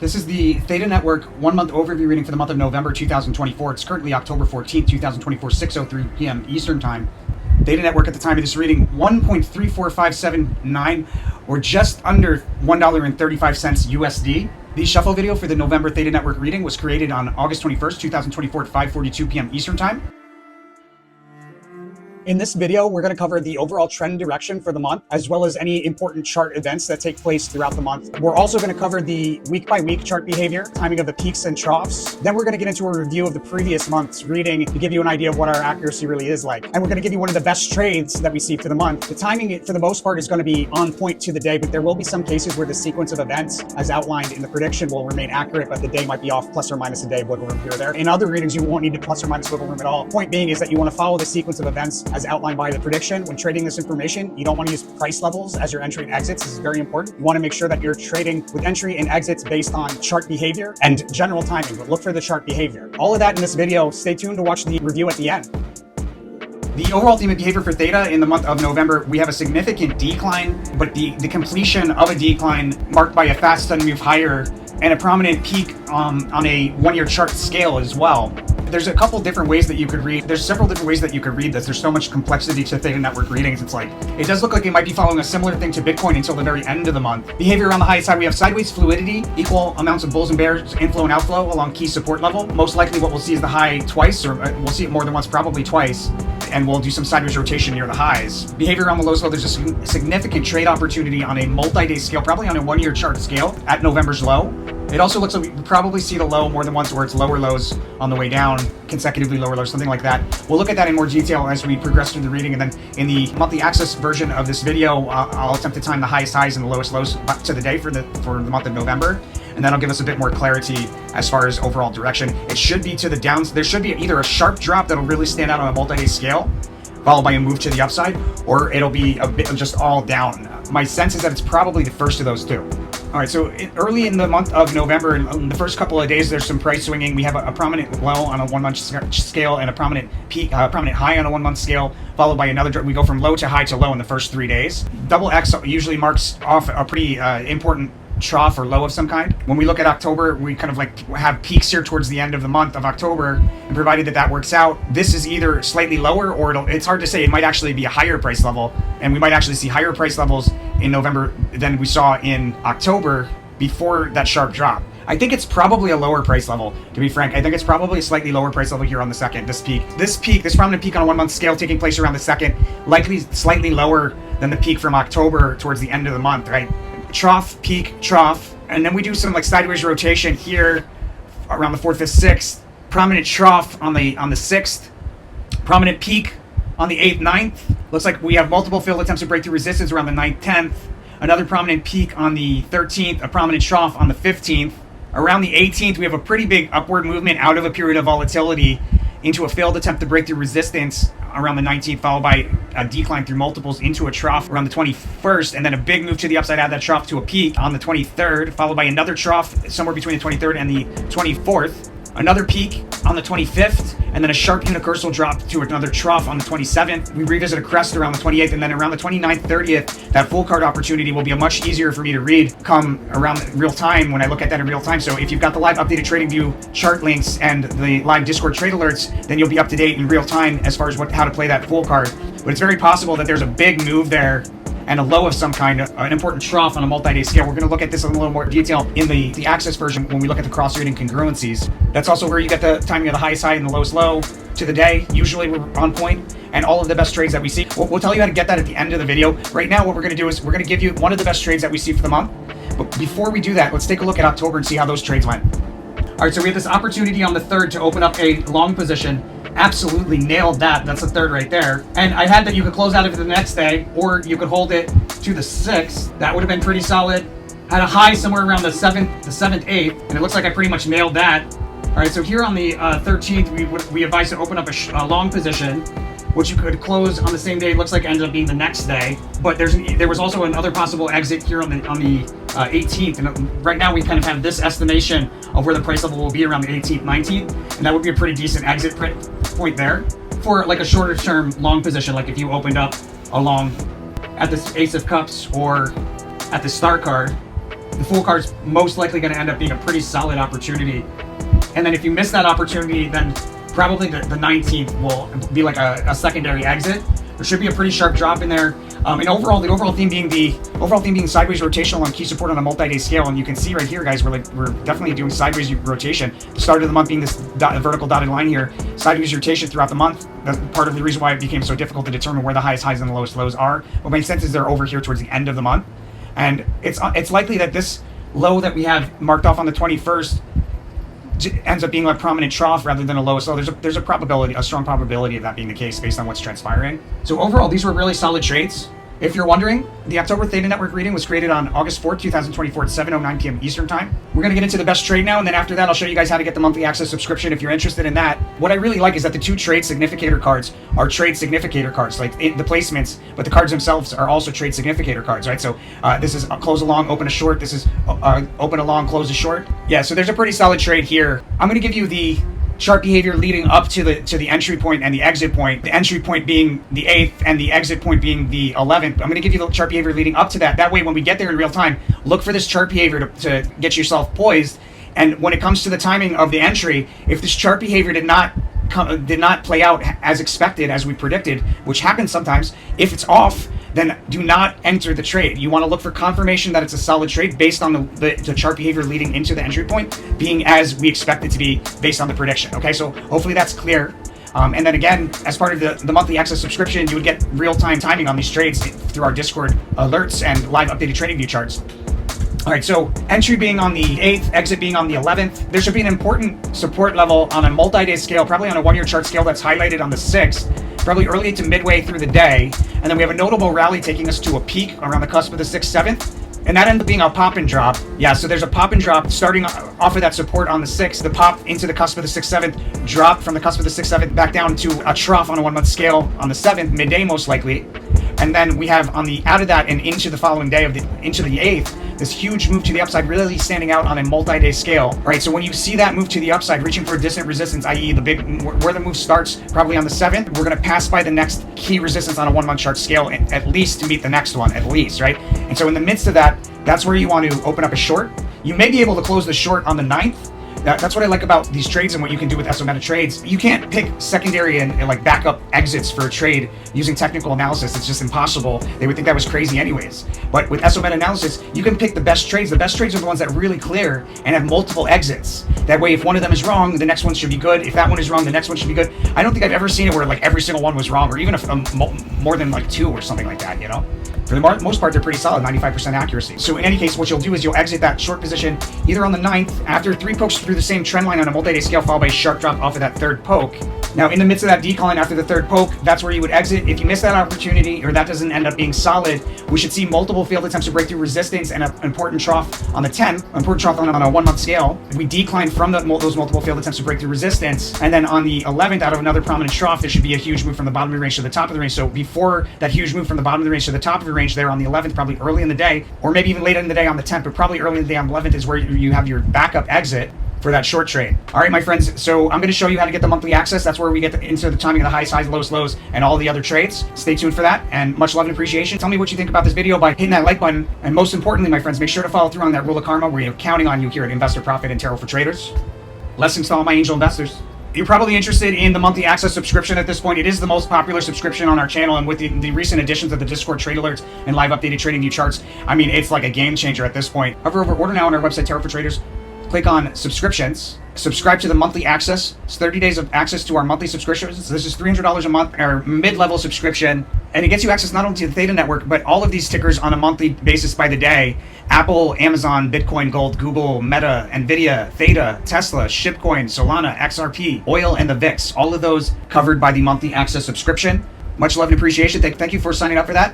This is the Theta Network 1 month overview reading for the month of November 2024. It's currently October 14th, 2024, 6:03 p.m. Eastern Time. Theta Network at the time of this reading, 1.34579, or just under $1.35 USD. The shuffle video for the November Theta Network reading was created on August 21st, 2024 at 5:42 p.m. Eastern Time. In this video, we're going to cover the overall trend direction for the month, as well as any important chart events that take place throughout the month. We're also going to cover the week-by-week chart behavior, timing of the peaks and troughs. Then we're going to get into a review of the previous month's reading to give you an idea of what our accuracy really is like. And we're going to give you one of the best trades that we see for the month. The timing, for the most part, is going to be on point to the day, but there will be some cases where the sequence of events, as outlined in the prediction, will remain accurate, but the day might be off plus or minus a day, wiggle room here or there. In other readings, you won't need to plus or minus wiggle room at all. Point being is that you want to follow the sequence of events as outlined by the prediction. When trading this information, you don't want to use price levels as your entry and exits. This is very important. You want to make sure that you're trading with entry and exits based on chart behavior and general timing, but look for the chart behavior. All of that in this video. Stay tuned to watch the review at the end. The overall theme of behavior for Theta in the month of November, we have a significant decline, but the completion of a decline marked by a fast sudden move higher and a prominent peak on a one-year chart scale as well. There's a couple different ways that you could read. There's several different ways that you could read this. There's so much complexity to Theta Network readings. It's like, it does look like it might be following a similar thing to Bitcoin until the very end of the month. Behavior on the high side, we have sideways fluidity, equal amounts of bulls and bears, inflow and outflow along key support level. Most likely what we'll see is the high twice, or we'll see it more than once, probably twice, and we'll do some sideways rotation near the highs. Behavior on the low side, there's a significant trade opportunity on a multi-day scale, probably on a one-year chart scale at November's low. It also looks like we probably see the low more than once, where it's lower lows on the way down, consecutively lower lows, something like that. We'll look at that in more detail as we progress through the reading, and then in the monthly access version of this video, I'll attempt to time the highest highs and the lowest lows to the day for the month of November, and that'll give us a bit more clarity as far as overall direction. It should be to the downs. There should be either a sharp drop that'll really stand out on a multi-day scale, followed by a move to the upside, or it'll be a bit just all down. My sense is that it's probably the first of those two. All right, so early in the month of November, in the first couple of days, there's some price swinging. We have a prominent low on a 1 month scale and a prominent peak, prominent high on a 1 month scale, followed by another drop. We go from low to high to low in the first 3 days. Double X usually marks off a pretty important trough or low of some kind. When we look at October, we kind of like have peaks here towards the end of the month of October, and provided that that works out, this is either slightly lower or it's hard to say. It might actually be a higher price level, and we might actually see higher price levels in November than we saw in October before that sharp drop. I think it's probably a lower price level, to be frank. I think it's probably a slightly lower price level here on the second. This prominent peak on a 1 month scale taking place around the second, likely slightly lower than the peak from October towards the end of the month, right? Trough, peak, trough, and then we do some like sideways rotation here around the 4th, 5th, 6th. Prominent trough on the 6th, prominent peak on the 8th, 9th. Looks like we have multiple failed attempts to break through resistance around the 9th, 10th. Another prominent peak on the 13th, a prominent trough on the 15th. Around the 18th, we have a pretty big upward movement out of a period of volatility into a failed attempt to break through resistance around the 19th, followed by a decline through multiples into a trough around the 21st, and then a big move to the upside out of that trough to a peak on the 23rd, followed by another trough somewhere between the 23rd and the 24th, another peak on the 25th, and then a sharp universal drop to another trough on the 27th. We revisit a crest around the 28th, and then around the 29th, 30th, that full card opportunity will be much easier for me to read come around real time when I look at that in real time. So if you've got the live updated TradingView chart links and the live Discord trade alerts, then you'll be up to date in real time as far as how to play that full card. But it's very possible that there's a big move there and a low of some kind, an important trough on a multi-day scale. We're going to look at this in a little more detail in the access version when we look at the cross-reading congruencies. That's also where you get the timing of the highest high and the lowest low to the day. Usually we're on point, and all of the best trades that we see. We'll tell you how to get that at the end of the video. Right now, what we're going to do is we're going to give you one of the best trades that we see for the month. But before we do that, let's take a look at October and see how those trades went. All right, so we have this opportunity on the 3rd to open up a long position. Absolutely nailed that. That's the 3rd right there. And I had that you could close out of it the next day, or you could hold it to the 6th. That would have been pretty solid. Had a high somewhere around the 7th, 8th, and it looks like I pretty much nailed that. All right, so here on the 13th, we advise to open up a long position, which you could close on the same day. It looks like it ended up being the next day. But there was also another possible exit here on the 18th, and right now we kind of have this estimation of where the price level will be around the 18th, 19th, and that would be a pretty decent exit point there for like a shorter term long position, like if you opened up a long at the Ace of Cups or at the star card. the full card's most likely going to end up being a pretty solid opportunity. And then if you miss that opportunity, then probably the 19th will be like a secondary exit. There should be a pretty sharp drop in there. And the overall theme being sideways rotation along key support on a multi-day scale. And you can see right here, guys, we're definitely doing sideways rotation. The start of the month being this vertical dotted line here, sideways rotation throughout the month. That's part of the reason why it became so difficult to determine where the highest highs and the lowest lows are. But my sense is they're over here towards the end of the month. And it's likely that this low that we have marked off on the 21st ends up being a prominent trough rather than a low. So there's a strong probability of that being the case based on what's transpiring. So overall, these were really solid trades. If you're wondering, the October Theta Network reading was created on August 4th, 2024 at 7:09 p.m. Eastern Time. We're going to get into the best trade now, and then after that, I'll show you guys how to get the monthly access subscription if you're interested in that. What I really like is that the two trade significator cards are trade significator cards, like the placements, but the cards themselves are also trade significator cards, right? So this is close a long, open a short. This is open a long, close a short. Yeah, so there's a pretty solid trade here. I'm going to give you the chart behavior leading up to the entry point and the exit point. The entry point being the 8th and the exit point being the 11th. I'm going to give you the chart behavior leading up to that. That way, when we get there in real time, look for this chart behavior to get yourself poised. And when it comes to the timing of the entry, if this chart behavior did not play out as expected, as we predicted, which happens sometimes, if it's off, then do not enter the trade. You want to look for confirmation that it's a solid trade based on the chart behavior leading into the entry point being as we expect it to be based on the prediction. Okay, so hopefully that's clear. And then again, as part of the monthly access subscription, you would get real-time timing on these trades through our Discord alerts and live updated trading view charts. All right, so entry being on the 8th, exit being on the 11th. There should be an important support level on a multi-day scale, probably on a one-year chart scale that's highlighted on the 6th, probably early to midway through the day. And then we have a notable rally taking us to a peak around the cusp of the 6th, 7th. And that ended up being a pop and drop. Yeah, so there's a pop and drop starting off of that support on the 6th, the pop into the cusp of the 6th, 7th, drop from the cusp of the 6th, 7th back down to a trough on a 1 month scale on the 7th, midday most likely. And then we have on the out of that and into the following day into the 8th, this huge move to the upside, really standing out on a multi-day scale. All right, so when you see that move to the upside, reaching for a distant resistance, i.e. where the move starts, probably on the 7th, we're gonna pass by the next key resistance on a 1 month chart scale, at least to meet the next one, at least, right? And so in the midst of that, that's where you want to open up a short. You may be able to close the short on the 9th. That's what I like about these trades and what you can do with SO-Meta trades. You can't pick secondary and like backup exits for a trade using technical analysis. It's just impossible. They would think that was crazy anyways. But with SO-Meta analysis, you can pick the best trades. The best trades are the ones that are really clear and have multiple exits. That way, if one of them is wrong, the next one should be good. If that one is wrong, the next one should be good. I don't think I've ever seen it where like every single one was wrong, or even if more than like 2 or something like that, you know? For the most part, they're pretty solid, 95% accuracy. So in any case, what you'll do is you'll exit that short position either on the 9th, after 3 pokes through the same trend line on a multi-day scale, followed by a sharp drop off of that 3rd poke. Now, in the midst of that decline after the 3rd poke, that's where you would exit. If you miss that opportunity, or that doesn't end up being solid, we should see multiple failed attempts to break through resistance and an important trough on the 10th, important trough on a 1 month scale. We decline from those multiple failed attempts to break through resistance. And then on the 11th, out of another prominent trough, there should be a huge move from the bottom of the range to the top of the range. So before that huge move from the bottom of the range to the top of the range there on the 11th, probably early in the day, or maybe even later in the day on the 10th, but probably early in the day on the 11th is where you have your backup exit for that short trade. All right, my friends, so I'm going to show you how to get the monthly access. That's where we get into the timing of the highs, lowest, lows, and all the other trades. Stay tuned for that, and much love and appreciation. Tell me what you think about this video by hitting that like button, and most importantly, my friends, make sure to follow through on that rule of karma. We're counting on you here at Investor Profit and Tarot for Traders. Blessings to all my angel investors. You're probably interested in the monthly access subscription at this point. It is the most popular subscription on our channel, and with the recent additions of the Discord trade alerts and live updated trading view charts, I mean, it's like a game changer at this point. Hover over order now on our website, Tarot for Traders. Click on subscriptions, subscribe to the monthly access. It's 30 days of access to our monthly subscriptions. So this is $300 a month, our mid-level subscription. And it gets you access not only to the Theta Network, but all of these tickers on a monthly basis by the day. Apple, Amazon, Bitcoin, Gold, Google, Meta, Nvidia, Theta, Tesla, Shipcoin, Solana, XRP, oil, and the VIX. All of those covered by the monthly access subscription. Much love and appreciation. Thank you for signing up for that.